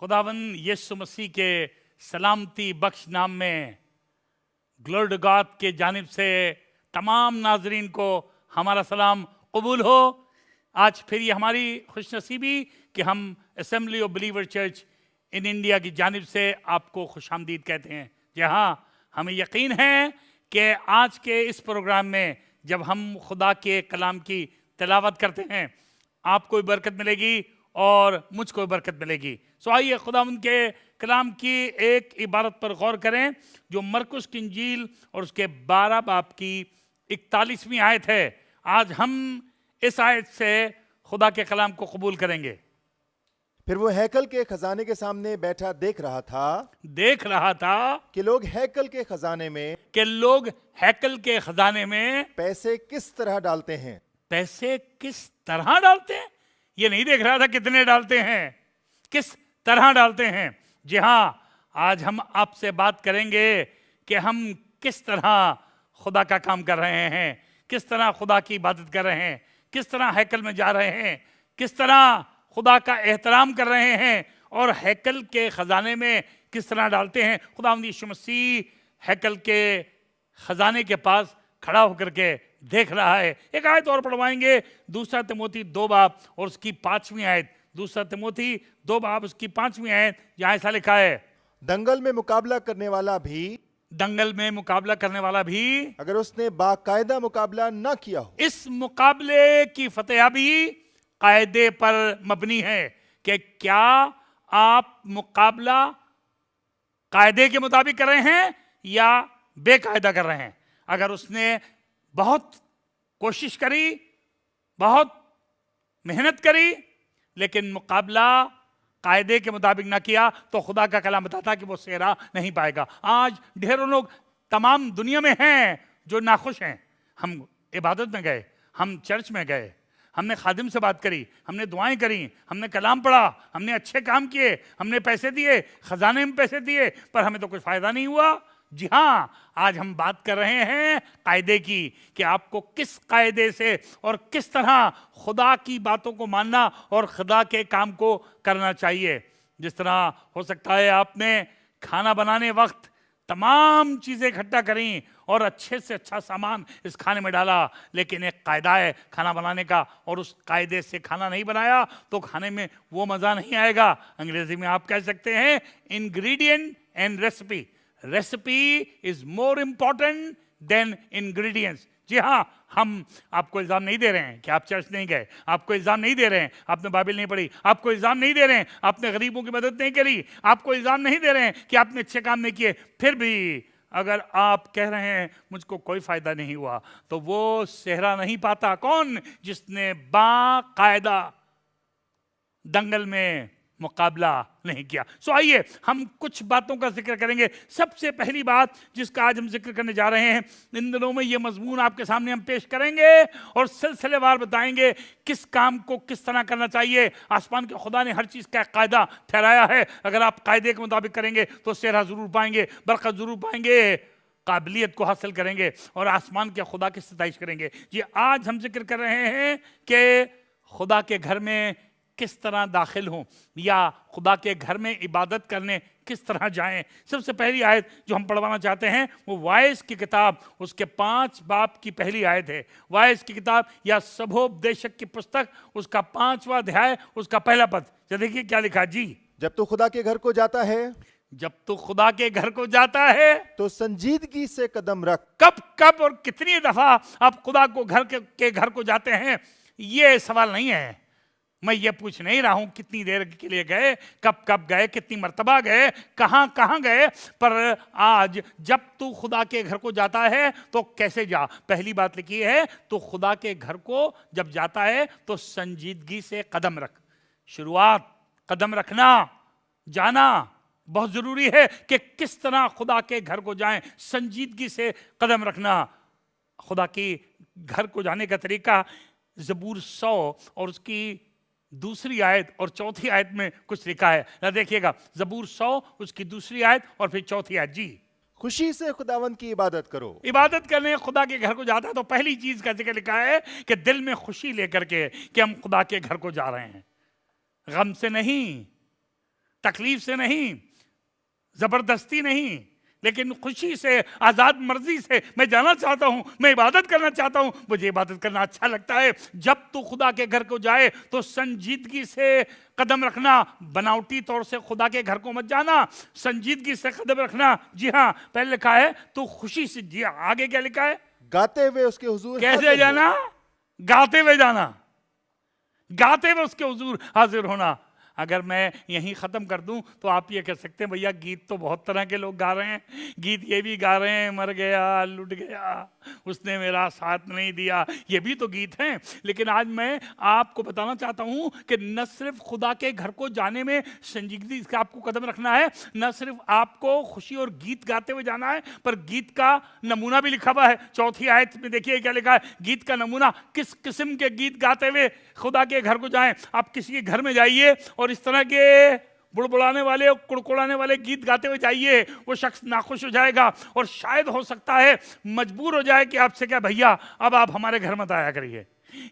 खुदावंद यीशु मसीह के सलामती बख्श नाम में ग्लोरी टू गॉड के जानिब से तमाम नाजरीन को हमारा सलाम कबूल हो। आज फिर ये हमारी खुशनसीबी कि हम assembly of believer church in India की जानिब से आपको खुशामदीद कहते हैं। जी हाँ, हमें यकीन है कि आज के इस प्रोग्राम में जब हम खुदा के कलाम की तिलावत करते हैं आपको भी बरकत मिलेगी और मुझको भी बरकत मिलेगी। सो आइए खुदा उनके कलाम की एक इबारत पर गौर करें जो मरकुस की इंजील और उसके 12 बाब की 41वीं आयत है। आज हम इस आयत से खुदा के कलाम को कबूल करेंगे। फिर वो हैकल के खजाने के सामने बैठा देख रहा था कि लोग हैकल के खजाने में पैसे किस तरह डालते हैं। पैसे किस तरह डालते हैं, ये नहीं देख रहा था कितने डालते हैं, किस तरह डालते हैं। जी हाँ, आज हम आपसे बात करेंगे कि हम किस तरह खुदा का काम कर रहे हैं, किस तरह खुदा की इबादत कर रहे हैं, किस तरह हैकल में जा रहे हैं, किस तरह खुदा का एहतराम कर रहे हैं और हैकल के खजाने में किस तरह डालते हैं। खुदावंद यीशु मसीह हैकल के खजाने के पास खड़ा होकर के देख रहा है। एक आयत और पढ़वाएंगे, दूसरा तिमोथी 2 बाब और उसकी 5वीं आयत। दूसरा तिमोथी 2 बाब उसकी 5वीं आयत, जहां ऐसा लिखा है, दंगल में मुकाबला करने वाला भी अगर उसने बाकायदा मुकाबला न किया हो। इस मुकाबले की फतेहाबी कायदे पर मबनी है कि क्या आप मुकाबला कायदे के मुताबिक कर रहे हैं या बेकायदा कर रहे हैं। अगर उसने बहुत कोशिश करी, बहुत मेहनत करी, लेकिन मुकाबला कायदे के मुताबिक ना किया तो खुदा का कलाम बताता कि वो सेहरा नहीं पाएगा। आज ढेरों लोग तमाम दुनिया में हैं जो नाखुश हैं। हम इबादत में गए, हम चर्च में गए, हमने खादिम से बात करी, हमने दुआएं करी, हमने कलाम पढ़ा, हमने अच्छे काम किए, हमने पैसे दिए, खजाने में पैसे दिए, पर हमें तो कोई फायदा नहीं हुआ। जी हाँ, आज हम बात कर रहे हैं कायदे की कि आपको किस कायदे से और किस तरह खुदा की बातों को मानना और खुदा के काम को करना चाहिए। जिस तरह हो सकता है आपने खाना बनाने वक्त तमाम चीज़ें इकट्ठा करी और अच्छे से अच्छा सामान इस खाने में डाला, लेकिन एक कायदा है खाना बनाने का और उस कायदे से खाना नहीं बनाया तो खाने में वो मज़ा नहीं आएगा। अंग्रेजी में आप कह सकते हैं ingredient and recipe. Recipe is more important than ingredients. जी हाँ, हम आपको इल्ज़ाम नहीं दे रहे हैं कि आप चर्च नहीं गए, आपको इल्ज़ाम नहीं दे रहे हैं आपने बाइबल नहीं पढ़ी, आपको इल्ज़ाम नहीं दे रहे हैं आपने गरीबों की मदद नहीं करी, आपको इल्ज़ाम नहीं दे रहे हैं कि आपने अच्छे काम नहीं किए। फिर भी अगर आप कह रहे हैं मुझको कोई फ़ायदा नहीं हुआ, तो वो सेहरा नहीं पाता। कौन? जिसने बाकायदा दंगल में मुकाबला नहीं किया। सो आइए हम कुछ बातों का जिक्र करेंगे। सबसे पहली बात जिसका आज हम जिक्र करने जा रहे हैं, इन दिनों में ये मजमून आपके सामने हम पेश करेंगे और सिलसिलेवार बताएंगे किस काम को किस तरह करना चाहिए। आसमान के खुदा ने हर चीज़ का कायदा ठहराया है। अगर आप कायदे के मुताबिक करेंगे तो सेहरा ज़रूर पाएंगे, बरकत ज़रूर पाएंगे, काबिलियत को हासिल करेंगे और आसमान के खुदा की सताइश करेंगे। जी, आज हम जिक्र कर रहे हैं कि खुदा के घर में किस तरह दाखिल हों या खुदा के घर में इबादत करने किस तरह जाएं। सबसे पहली आयत जो हम पढ़वाना चाहते हैं वो वाइस की किताब उसके 5 बाब की पहली आयत है। वाइस की किताब या सभोपदेशक की पुस्तक उसका 5वां अध्याय उसका पहला पद। देखिए क्या लिखा जी, जब तू खुदा के घर को जाता है तो संजीदगी से कदम रख। कब और कितनी दफा आप खुदा को घर के घर को जाते हैं, ये सवाल नहीं है। मैं ये पूछ नहीं रहा हूं कितनी देर के लिए गए, कब गए, कितनी मर्तबा गए, कहां गए, पर आज जब तू खुदा के घर को जाता है तो कैसे जा। पहली बात लिखी है तो खुदा के घर को जब जाता है तो संजीदगी से कदम रख। शुरुआत, कदम रखना, जाना बहुत जरूरी है कि किस तरह खुदा के घर को जाएं। संजीदगी से कदम रखना। खुदा के घर को जाने का तरीका ज़बूर 100 और उसकी दूसरी आयत और चौथी आयत में कुछ लिखा है। ना देखिएगा, ज़बूर 100 उसकी दूसरी आयत और फिर चौथी आयत। जी, खुशी से खुदावंद की इबादत करो। इबादत करने खुदा के घर को जाता है तो पहली चीज का जिक्र लिखा है कि दिल में खुशी लेकर के कि हम खुदा के घर को जा रहे हैं, गम से नहीं, तकलीफ से नहीं, जबरदस्ती नहीं, लेकिन खुशी से, आजाद मर्जी से मैं जाना चाहता हूं, मैं इबादत करना चाहता हूं, मुझे इबादत करना अच्छा लगता है। जब तू खुदा के घर को जाए तो संजीदगी से कदम रखना, बनावटी तौर से खुदा के घर को मत जाना, संजीदगी से कदम रखना। जी हाँ, पहले लिखा है तू खुशी से, जी हाँ, आगे क्या लिखा है? गाते हुए उसके हुजूर कैसे जाना? गाते हुए जाना, गाते हुए उसके हुजूर हाजिर होना। अगर मैं यहीं ख़त्म कर दूं तो आप ये कह सकते हैं भैया गीत तो बहुत तरह के लोग गा रहे हैं, गीत ये भी गा रहे हैं, मर गया लुट गया उसने मेरा साथ नहीं दिया, ये भी तो गीत हैं। लेकिन आज मैं आपको बताना चाहता हूं कि न सिर्फ खुदा के घर को जाने में संजीदगी से आपको कदम रखना है, न सिर्फ आपको खुशी और गीत गाते हुए जाना है, पर गीत का नमूना भी लिखा हुआ है। चौथी आयत में देखिए क्या लिखा है, गीत का नमूना। किस किस्म के गीत गाते हुए खुदा के घर को जाएं? आप किसी के घर में जाइए और इस तरह के बुड़बुड़ाने वाले और कुड़कुड़ाने वाले गीत गाते हुए जाइए, वो शख्स नाखुश हो जाएगा और शायद हो सकता है मजबूर हो जाए कि आपसे क्या भैया अब आप हमारे घर मत आया करिए।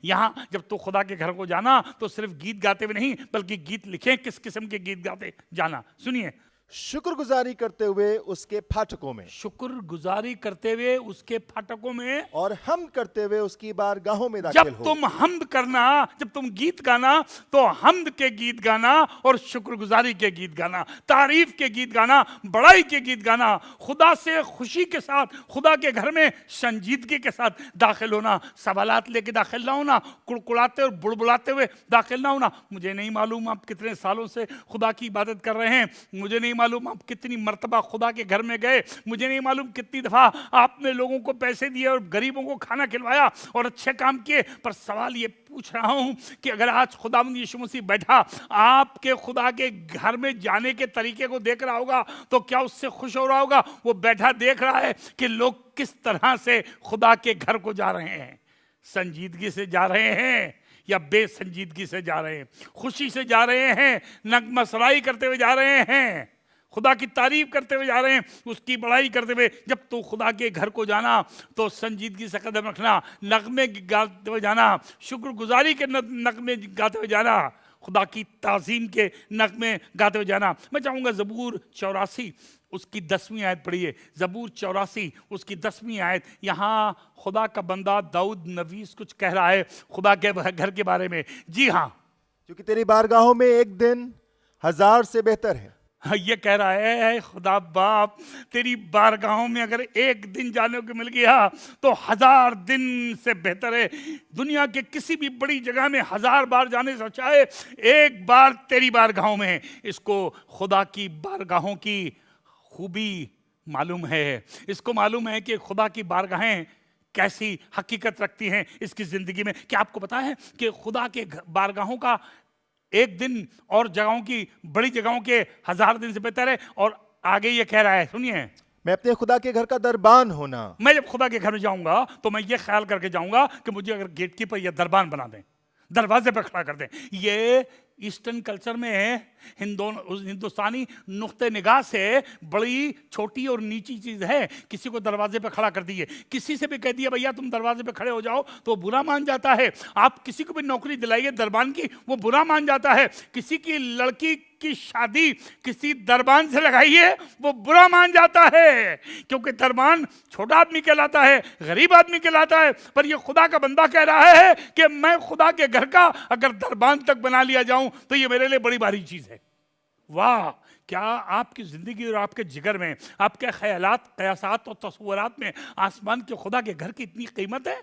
यहां जब तो खुदा के घर को जाना तो सिर्फ गीत गाते हुए नहीं, बल्कि गीत लिखे किस किस्म के गीत गाते जाना। सुनिए, शुक्रगुजारी करते हुए उसके फाटकों में, शुक्रगुजारी करते हुए उसके फाटकों में, और हमद करते हुए उसकी बारगाहों में दाखिल जब हो। तुम हमद करना, जब तुम गीत गाना तो हमद के गीत गाना और शुक्रगुजारी के गीत गाना, तारीफ के गीत गाना, बड़ाई के गीत गाना, खुदा से खुशी के साथ, खुदा के घर में संजीदगी के साथ दाखिल होना। सवालात लेके दाखिल ना होना, कुड़कुड़ाते और बुड़बुड़ाते हुए दाखिल ना होना। मुझे नहीं मालूम आप कितने सालों से खुदा की इबादत कर रहे हैं, मुझे नहीं मालूम आप कितनी मर्तबा खुदा के घर में गए, मुझे नहीं मालूम कितनी दफा आपने लोगों को पैसे दिए और गरीबों को खाना खिलवाया और अच्छे काम किए, पर सवाल ये पूछ रहा हूं कि अगर आज खुदावंद यीशु मसीह बैठा आपके खुदा के घर में जाने के तरीके को देख रहा होगा तो क्या उससे खुश हो रहा होगा? वो बैठा देख रहा है कि लोग किस तरह से खुदा के घर को जा रहे हैं, संजीदगी से जा रहे हैं या बेसंजीदगी से जा रहे हैं, खुशी से जा रहे हैं, नगमसराई करते हुए जा रहे हैं, खुदा की तारीफ करते हुए जा रहे हैं, उसकी बड़ाई करते हुए। जब तो खुदा के घर को जाना तो संजीदगी से कदम रखना, नगमे गाते हुए जाना, शुक्रगुजारी के नगमे गाते हुए जाना, खुदा की ताज़ीम के नगमे गाते हुए जाना। मैं चाहूँगा ज़बूर 84 उसकी 10वीं आयत पढ़िए। ज़बूर 84 उसकी 10वीं आयत। यहाँ खुदा का बंदा दाऊद नबी कुछ कह रहा है खुदा के घर के बारे में। जी हाँ, क्योंकि तेरी बारगाहों में एक दिन 1000 से बेहतर है। ये कह रहा है खुदा बाप, तेरी बारगाहों में अगर एक दिन जाने को मिल गया तो 1000 दिन से बेहतर है। दुनिया के किसी भी बड़ी जगह में 1000 बार जाने से अच्छा है एक बार तेरी बारगाहों में। इसको खुदा की बारगाहों की खूबी मालूम है, इसको मालूम है कि खुदा की बारगाहें कैसी हकीकत रखती हैं इसकी जिंदगी में। क्या आपको पता है कि खुदा के बारगाहों का एक दिन और जगहों की, बड़ी जगहों के 1000 दिन से बेहतर है? और आगे ये कह रहा है, सुनिए, मैं अपने खुदा के घर का दरबान होना। मैं जब खुदा के घर में जाऊंगा तो मैं ये ख्याल करके जाऊंगा कि मुझे अगर गेटकीपर या दरबान बना दें, दरवाजे पर खड़ा कर दें। ये ईस्टर्न कल्चर में हिंदुस्तानी नुक्ते निगाह से बड़ी छोटी और नीची चीज है। किसी को दरवाजे पे खड़ा कर दिए, किसी से भी कह दिया भैया तुम दरवाजे पे खड़े हो जाओ तो बुरा मान जाता है। आप किसी को भी नौकरी दिलाइए दरबान की, वो बुरा मान जाता है। किसी की लड़की की शादी किसी दरबान से लगाइए वो बुरा मान जाता है, क्योंकि दरबान छोटा आदमी कहलाता है, गरीब आदमी कहलाता है। पर ये खुदा का बंदा कह रहा है कि मैं खुदा के घर का अगर दरबान तक बना लिया जाऊं तो ये मेरे लिए बड़ी भारी चीज है। वाह, क्या आपकी जिंदगी और आपके जिगर में, आपके ख्यालात, कयासात और तस्वुरात में आसमान के खुदा के घर की इतनी कीमत है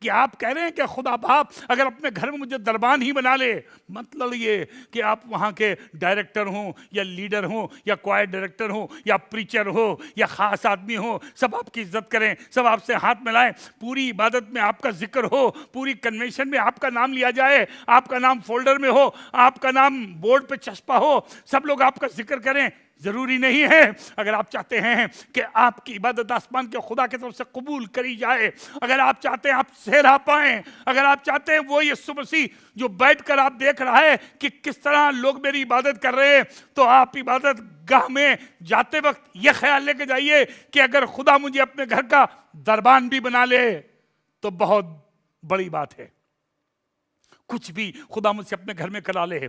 कि आप कह रहे हैं कि खुदा बाप अगर अपने घर में मुझे दरबान ही बना ले, मतलब ये कि आप वहाँ के डायरेक्टर हो या लीडर हो या क्वायर डायरेक्टर हो या प्रीचर हो या ख़ास आदमी हो, सब आपकी इज्जत करें, सब आपसे हाथ मिलाएं, पूरी इबादत में आपका जिक्र हो, पूरी कन्वेंशन में आपका नाम लिया जाए, आपका नाम फोल्डर में हो, आपका नाम बोर्ड पे चस्पा हो, सब लोग आपका जिक्र करें। जरूरी नहीं है। अगर आप चाहते हैं कि आपकी इबादत आसमान के खुदा की तरफ से कबूल करी जाए, अगर आप चाहते हैं आप सेहरा पाएं, अगर आप चाहते हैं वो यीशु मसीह जो बैठकर आप देख रहा है कि किस तरह लोग मेरी इबादत कर रहे हैं, तो आप इबादत गाह में जाते वक्त यह ख्याल लेके जाइए कि अगर खुदा मुझे अपने घर का दरबान भी बना ले तो बहुत बड़ी बात है। कुछ भी खुदा मुझसे अपने घर में करा ले,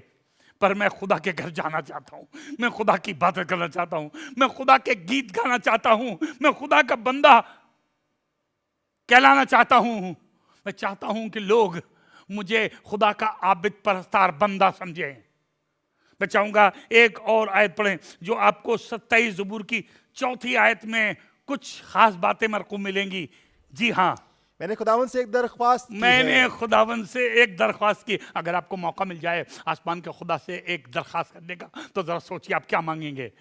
पर मैं खुदा के घर जाना चाहता हूँ, मैं खुदा की बातें करना चाहता हूँ, मैं खुदा के गीत गाना चाहता हूँ, मैं खुदा का बंदा कहलाना चाहता हूँ। मैं चाहता हूँ कि लोग मुझे खुदा का आबिद परस्तार बंदा समझें। मैं चाहूंगा एक और आयत पढ़ें जो आपको 27 ज़बूर की 4थी आयत में कुछ खास बातें मेरे को मिलेंगी। जी हाँ, मैंने खुदावन से एक दरख्वास्त की मैंने है। खुदावन से एक दरख्वास्त की। अगर आपको मौका मिल जाए आसमान के खुदा से एक दरख्वास्त करने का, तो जरा सोचिए आप क्या मांगेंगे।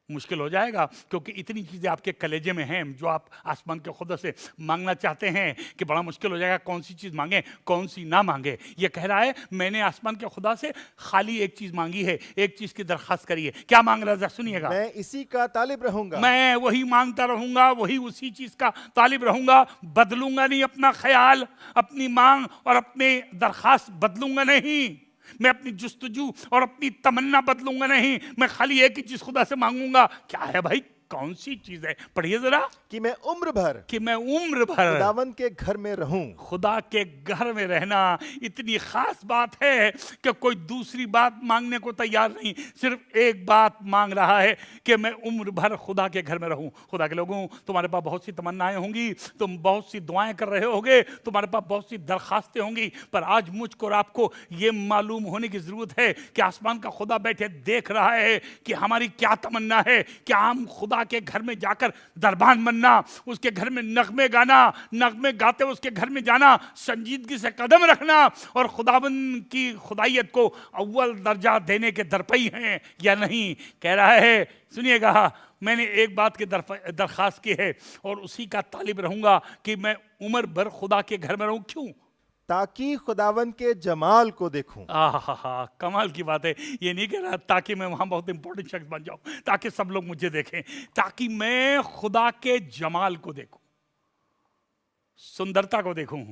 मुश्किल हो जाएगा, क्योंकि इतनी चीज़ें आपके कलेजे में हैं जो आप आसमान के खुदा से मांगना चाहते हैं कि बड़ा मुश्किल हो जाएगा कौन सी चीज़ मांगे कौन सी ना मांगे। ये कह रहा है मैंने आसमान के खुदा से खाली एक चीज़ मांगी है, एक चीज़ की दरख्वास्त करी है। क्या मांग रहा है सुनिएगा। मैं इसी का तालिब रहूंगा, मैं वही मांगता रहूंगा, वही उसी चीज़ का तालिब रहूंगा, बदलूंगा नहीं अपना ख्याल, अपनी मांग और अपनी दरख्वास्त बदलूंगा नहीं। मैं अपनी जुस्तजू और अपनी तमन्ना बदलूंगा नहीं। मैं खाली एक ही चीज खुदा से मांगूंगा। क्या है भाई, कौन सी चीज है? पढ़िए जरा। कि मैं उम्र भर खुदावन के घर में रहूं। खुदा के घर में रहना इतनी खास बात है कि कोई दूसरी बात मांगने को तैयार नहीं, सिर्फ एक बात मांग रहा है कि मैं उम्र भर खुदा के घर में रहूं। खुदा के लोगों, तुम्हारे पास बहुत सी तमन्नाएं होंगी, तुम बहुत सी दुआएं कर रहे होगे, तुम्हारे पास बहुत सी दरखास्तें होंगी, पर आज मुझको और आपको ये मालूम होने की जरूरत है कि आसमान का खुदा बैठे देख रहा है कि हमारी क्या तमन्ना है। क्या हम खुदा के घर में जाकर दरबान बनना, उसके घर में नगमे गाना, नगमे गाते उसके घर में जाना, संजीदगी से कदम रखना और खुदावन की खुदाइयत को अव्वल दर्जा देने के दरपई हैं या नहीं? कह रहा है सुनिएगा, मैंने एक बात की दरखास्त की है और उसी का तालिब रहूंगा कि मैं उम्र भर खुदा के घर में रहूं। क्यों? ताकि खुदावन के जमाल को देखूं। कमाल की बात है। ये नहीं कह रहा ताकि मैं वहां बहुत इंपॉर्टेंट शख्स बन जाऊं, ताकि सब लोग मुझे देखें, ताकि मैं खुदा के जमाल को देखूं, सुंदरता को देखूं,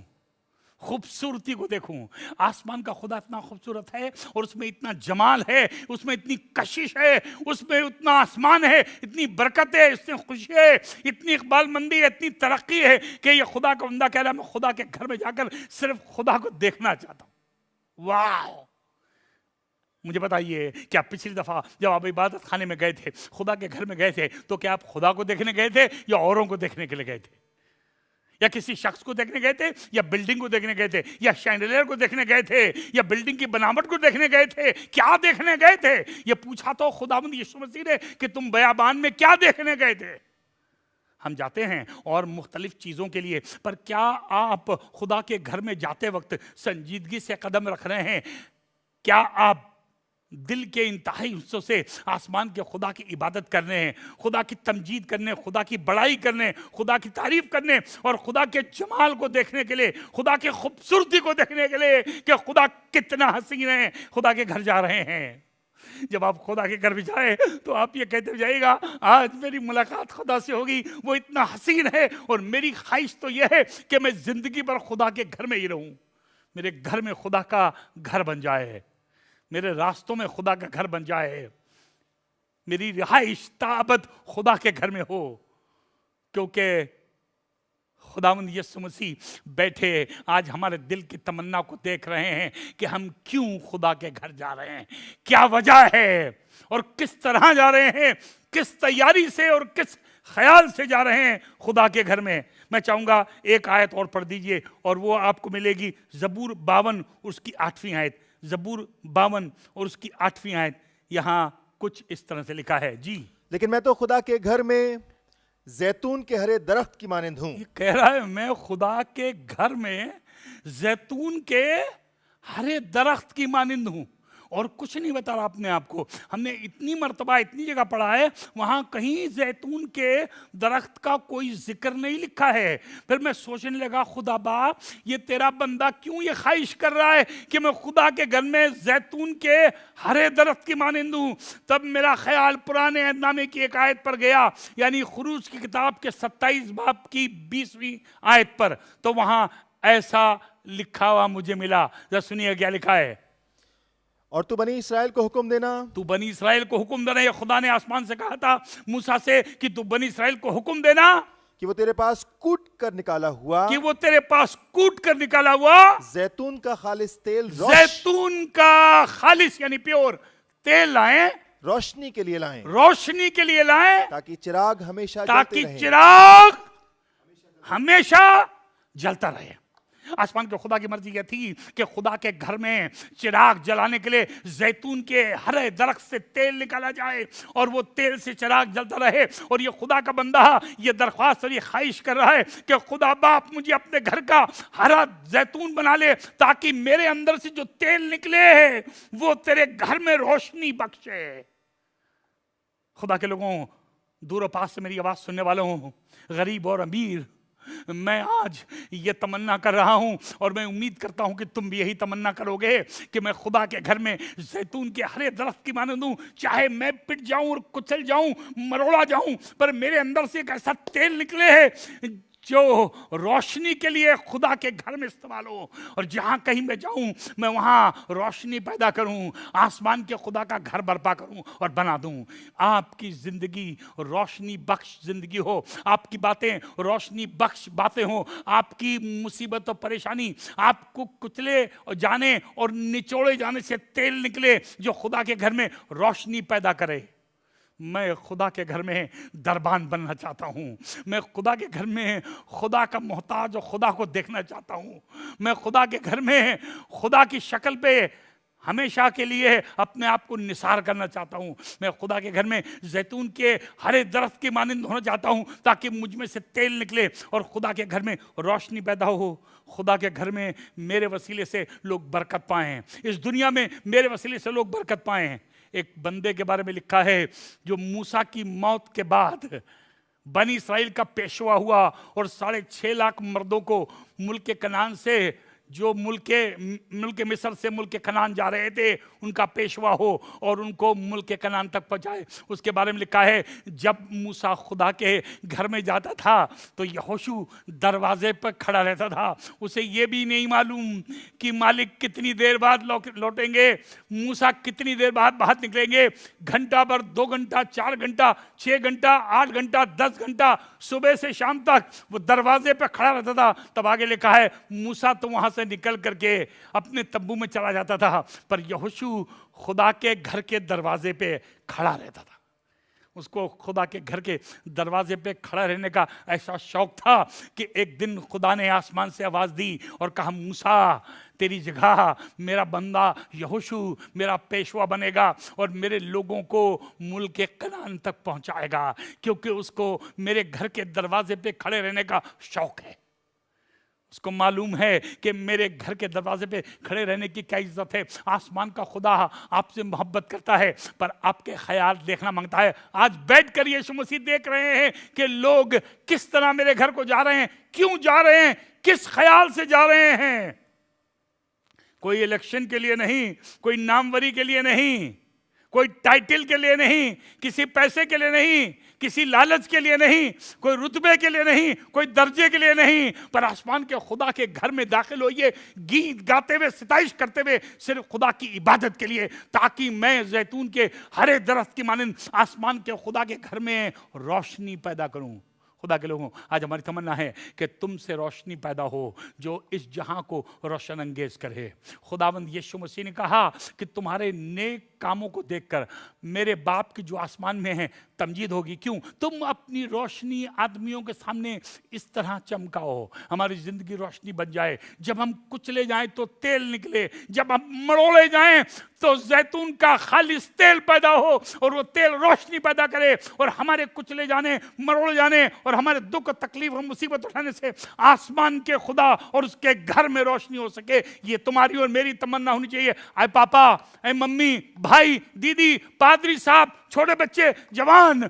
खूबसूरती को देखूं। आसमान का खुदा इतना खूबसूरत है और उसमें इतना जमाल है, उसमें इतनी कशिश है, उसमें उतना आसमान है, इतनी बरकत है, इतनी खुशी है, इतनी इकबालमंदी है, इतनी तरक्की है कि ये खुदा का बंदा कह रहा है मैं खुदा के घर में जाकर सिर्फ खुदा को देखना चाहता हूं। वाह! मुझे बताइए, क्या पिछली दफा जब आप इबादत खाने में गए थे, खुदा के घर में गए थे, तो क्या आप खुदा को देखने गए थे या औरों को देखने के लिए गए थे? या किसी शख्स को देखने गए थे, या बिल्डिंग को देखने गए थे, या शैंडलियर को देखने गए थे, या बिल्डिंग की बनावट को देखने गए थे? क्या देखने गए थे? ये पूछा तो खुदावंद यीशु मसीह ने कि तुम बयाबान में क्या देखने गए थे? हम जाते हैं और मुख्तलिफ चीज़ों के लिए, पर क्या आप खुदा के घर में जाते वक्त संजीदगी से कदम रख रहे हैं? क्या आप दिल के इंतहाई हिस्सों से आसमान के खुदा की इबादत करने हैं, खुदा की तमजीद करने, खुदा की बड़ाई करने, खुदा की तारीफ करने और खुदा के जमाल को देखने के लिए, खुदा की खूबसूरती को देखने के लिए कि खुदा कितना हसीन है, खुदा के घर जा रहे हैं? जब आप खुदा के घर भी जाए तो आप ये कहते जाइएगा आज मेरी मुलाकात खुदा से होगी, वो इतना हसीन है और मेरी ख्वाहिश तो यह है कि मैं जिंदगी भर खुदा के घर में ही रहूं, मेरे घर में खुदा का घर बन जाए, मेरे रास्तों में खुदा का घर बन जाए, मेरी रिहाइश ताबत खुदा के घर में हो। क्योंकि खुदावंद यीशु मसीह बैठे आज हमारे दिल की तमन्ना को देख रहे हैं कि हम क्यों खुदा के घर जा रहे हैं, क्या वजह है और किस तरह जा रहे हैं, किस तैयारी से और किस ख्याल से जा रहे हैं खुदा के घर में। मैं चाहूंगा एक आयत और पढ़ दीजिए और वो आपको मिलेगी ज़बूर 52 उसकी 8वीं आयत। ज़बूर 52 और उसकी 8वीं आयत। यहां कुछ इस तरह से लिखा है। जी, लेकिन मैं तो खुदा के घर में जैतून के हरे दरख्त की मानिंद हूं। ये कह रहा है मैं खुदा के घर में जैतून के हरे दरख्त की मानिंद हूं और कुछ नहीं बता रहा अपने आप को। हमने इतनी मर्तबा इतनी जगह पढ़ा है, वहां कहीं जैतून के दरख्त का कोई जिक्र नहीं लिखा है। फिर मैं सोचने लगा खुदा बाप ये तेरा बंदा क्यों ये ख्वाहिश कर रहा है कि मैं खुदा के घर में जैतून के हरे दरख्त की मानिंद हूं। तब मेरा ख्याल पुराने अहदनामे की एक आयत पर गया, यानी खुरूज की किताब के 27 बाब की 20वीं आयत पर। तो वहां ऐसा लिखा हुआ मुझे मिला। जरा सुनिए क्या लिखा है। और तू बनी इसराइल को हुक्म देना, तू बनी इसराइल को हुक्म देना। ये खुदा ने आसमान से कहा था मूसा से कि तू बनी इसराइल को हुक्म देना कि वो तेरे पास कूट कर निकाला हुआ कि वो तेरे पास कूट कर निकाला हुआ जैतून का खालिस तेल जैतून का खालिस यानी प्योर तेल लाएं, रोशनी के लिए लाएं, रोशनी के लिए लाएं, ताकि चिराग हमेशा ताकि जलते रहें। चिराग हमेशा जलता रहे। आसमान के खुदा की मर्जी यह थी कि खुदा के घर में चिराग जलाने के लिए जैतून के हरे दरख्त से तेल निकाला जाए और वो तेल से चिराग जलता रहे। और ये खुदा का बंदा ये दरख्वास्त और ये ख्वाहिश कर रहा है कि खुदा बाप मुझे अपने घर का हरा जैतून बना ले, ताकि मेरे अंदर से जो तेल निकले वो तेरे घर में रोशनी बख्शे। खुदा के लोगों, दूर और पास से मेरी आवाज सुनने वालों, गरीब और अमीर, मैं आज ये तमन्ना कर रहा हूं और मैं उम्मीद करता हूं कि तुम भी यही तमन्ना करोगे कि मैं खुदा के घर में जैतून के हरे दरख्त की मानंद हूं। चाहे मैं पिट जाऊं और कुचल जाऊं, मरोड़ा जाऊं, पर मेरे अंदर से एक ऐसा तेल निकले है जो रोशनी के लिए खुदा के घर में इस्तेमाल हो। और जहां कहीं मैं जाऊं मैं वहां रोशनी पैदा करूं, आसमान के खुदा का घर बर्पा करूं और बना दूं। आपकी जिंदगी रोशनी बख्श जिंदगी हो, आपकी बातें रोशनी बख्श बातें हो, आपकी मुसीबत और परेशानी आपको कुचले जाने और निचोड़े जाने से तेल निकले जो खुदा के घर में रोशनी पैदा करे। मैं खुदा के घर में दरबान बनना चाहता हूँ। मैं खुदा के घर में खुदा का मोहताज और खुदा को देखना चाहता हूँ। मैं खुदा के घर में खुदा की शक्ल पे हमेशा के लिए अपने आप को निसार करना चाहता हूँ। मैं खुदा के घर में जैतून के हरे दरख्त की मानंद होना चाहता हूँ, ताकि मुझ में से तेल निकले और खुदा के घर में रोशनी पैदा हो। खुदा के घर में मेरे वसीले से लोग बरकत पाएं, इस दुनिया में मेरे वसीले से लोग बरकत पाएं। एक बंदे के बारे में लिखा है जो मूसा की मौत के बाद बनी इस्राएल का पेशवा हुआ और 6.5 लाख मर्दों को मुल्क कनान से, जो मुल्क मिस्र से मुल्क कनान जा रहे थे, उनका पेशवा हो और उनको मुल्क कनान तक पहुंचाए। उसके बारे में लिखा है जब मूसा खुदा के घर में जाता था तो यहोशू दरवाजे पर खड़ा रहता था। उसे ये भी नहीं मालूम कि मालिक कितनी देर बाद लौटेंगे, मूसा कितनी देर बाद बाहर निकलेंगे। घंटा भर, 2 घंटा, 4 घंटा, 6 घंटा, 8 घंटा, 10 घंटा, सुबह से शाम तक वो दरवाजे पर खड़ा रहता था। तब आगे लिखा है मूसा तो वहां से निकल करके अपने तंबू में चला जाता था, पर यहोशू खुदा के घर के दरवाजे पे खड़ा रहता था। उसको खुदा के घर के दरवाजे पे खड़ा रहने का ऐसा शौक था कि एक दिन खुदा ने आसमान से आवाज दी और कहा मूसा तेरी जगह मेरा बंदा यहोशू मेरा पेशवा बनेगा और मेरे लोगों को मुल्क कनान तक पहुंचाएगा, क्योंकि उसको मेरे घर के दरवाजे पे खड़े रहने का शौक है। उसको मालूम है कि मेरे घर के दरवाजे पे खड़े रहने की क्या इज्जत है। आसमान का खुदा आपसे मोहब्बत करता है, पर आपके ख्याल देखना मांगता है। आज बैठ कर यीशु मसीह देख रहे हैं कि लोग किस तरह मेरे घर को जा रहे हैं, क्यों जा रहे हैं, किस ख्याल से जा रहे हैं। कोई इलेक्शन के लिए नहीं, कोई नामवरी के लिए नहीं, कोई टाइटल के लिए नहीं, किसी पैसे के लिए नहीं, किसी लालच के लिए नहीं, कोई रुतबे के लिए नहीं, कोई दर्जे के लिए नहीं, पर आसमान के खुदा के घर में दाखिल होइए गीत गाते हुए, सिताइश करते हुए, सिर्फ खुदा की इबादत के लिए, ताकि मैं जैतून के हरे दरख्त की मानंद आसमान के खुदा के घर में रोशनी पैदा करूं। खुदा के लोगों, आज हमारी तमन्ना है कि तुमसे रोशनी पैदा हो जो इस जहां को रोशन अंगेज करे। खुदावंद यीशु मसीह ने कहा कि तुम्हारे नेक कामों को देखकर मेरे बाप की जो आसमान में है तमजीद होगी। क्यों? तुम अपनी रोशनी आदमियों के सामने इस तरह चमकाओ, हमारी जिंदगी रोशनी बन जाए। जब हम कुचले जाएं तो तेल निकले, जब हम मरोड़े जाएं तो जैतून का खालिस तेल पैदा हो और वो तेल रोशनी पैदा करे और हमारे कुचले जाने, मरोड़े जाने और हमारे दुख, तकलीफ और मुसीबत उठाने से आसमान के खुदा और उसके घर में रोशनी हो सके। ये तुम्हारी और मेरी तमन्ना होनी चाहिए। आए पापा, आए मम्मी, भाई, दीदी, पादरी साहब, छोटे बच्चे, जवान,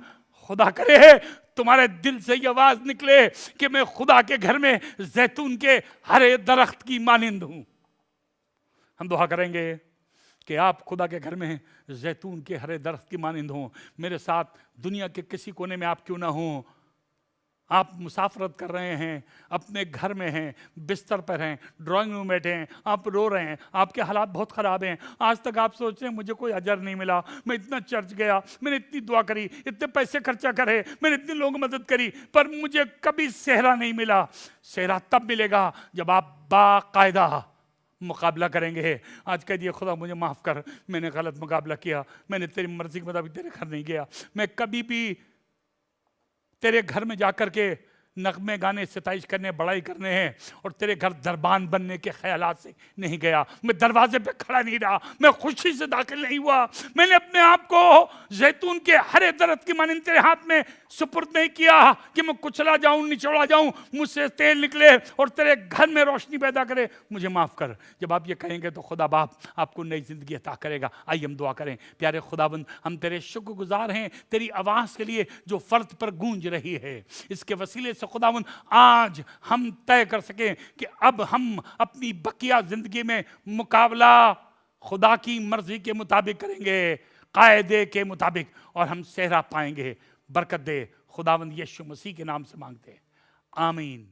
खुदा करे तुम्हारे दिल से ये आवाज निकले कि मैं खुदा के घर में जैतून के हरे दरख्त की मानिंद हूं। हम दुआ करेंगे कि आप खुदा के घर में जैतून के हरे दरख्त की मानिंद हों। मेरे साथ दुनिया के किसी कोने में आप क्यों ना हों, आप मुसाफरत कर रहे हैं, अपने घर में हैं, बिस्तर पर हैं, ड्राइंग रूम बैठे हैं, आप रो रहे हैं, आपके हालात बहुत ख़राब हैं, आज तक आप सोच रहे हैं मुझे कोई अजर नहीं मिला, मैं इतना चर्च गया, मैंने इतनी दुआ करी, इतने पैसे खर्चा करे, मैंने इतनी लोगों की मदद करी, पर मुझे कभी सेहरा नहीं मिला। सेहरा तब मिलेगा जब आप बाकायदा मुकाबला करेंगे। आज कह दिए खुदा मुझे माफ़ कर, मैंने गलत मुकाबला किया, मैंने तेरी मर्जी के मुताबिक तेरे घर नहीं गया, मैं कभी भी तेरे घर में जाकर के नगमे गाने, सिताइश करने, बड़ाई करने हैं और तेरे घर दरबान बनने के ख्यालात से नहीं गया, मैं दरवाजे पे खड़ा नहीं रहा, मैं खुशी से दाखिल नहीं हुआ, मैंने अपने आप को जैतून के हरे दरख्त की मानिंद तेरे हाथ में सुपुर्द नहीं किया कि मैं कुचला जाऊं, निचोड़ा जाऊं, मुझसे तेल निकले और तेरे घर में रोशनी पैदा करे, मुझे माफ़ कर। जब आप ये कहेंगे तो खुदा बाप आपको नई ज़िंदगी अता करेगा। आइए हम दुआ करें। प्यारे खुदाबंद, हम तेरे शुक्रगुजार हैं तेरी आवाज़ के लिए जो फ़र्द पर गूंज रही है। इसके वसीले से खुदावंद आज हम तय कर सकें कि अब हम अपनी बकिया जिंदगी में मुकाबला खुदा की मर्जी के मुताबिक करेंगे, कायदे के मुताबिक, और हम सेहरा पाएंगे। बरकत दे खुदावंद यीशु मसीह के नाम से मांगते हैं, आमीन।